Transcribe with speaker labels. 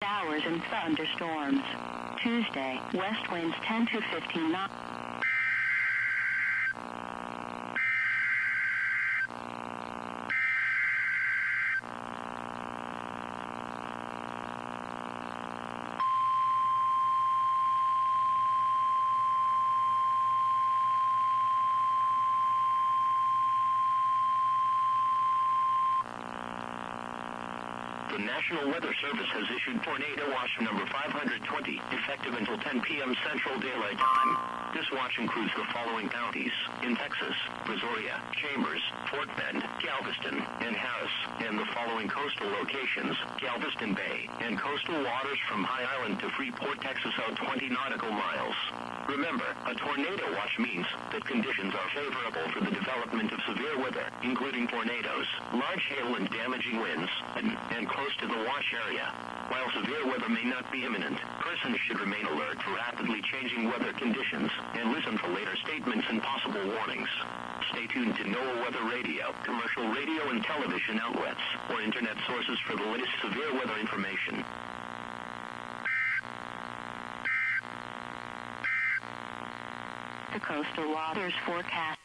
Speaker 1: Showers and thunderstorms. Tuesday, west winds 10 to 15 knots.
Speaker 2: The National Weather Service has issued tornado watch number 520, effective until 10 p.m. Central Daylight Time. This watch includes the following counties in Texas: Brazoria, Chambers, Fort Bend, Galveston, and Harris, and the following coastal locations: Galveston Bay, and coastal waters from High Island to Freeport, Texas out 20 nautical miles. Remember, a tornado watch means that conditions are favorable for the development of severe weather, including tornadoes, large hail and damaging winds, and close to the watch area. While severe weather may not be imminent, persons should remain alert for rapidly changing weather conditions and listen for later statements and possible warnings. Stay tuned to NOAA Weather Radio, commercial radio and television outlets, or internet sources for the latest severe weather information.
Speaker 1: The coastal waters forecast.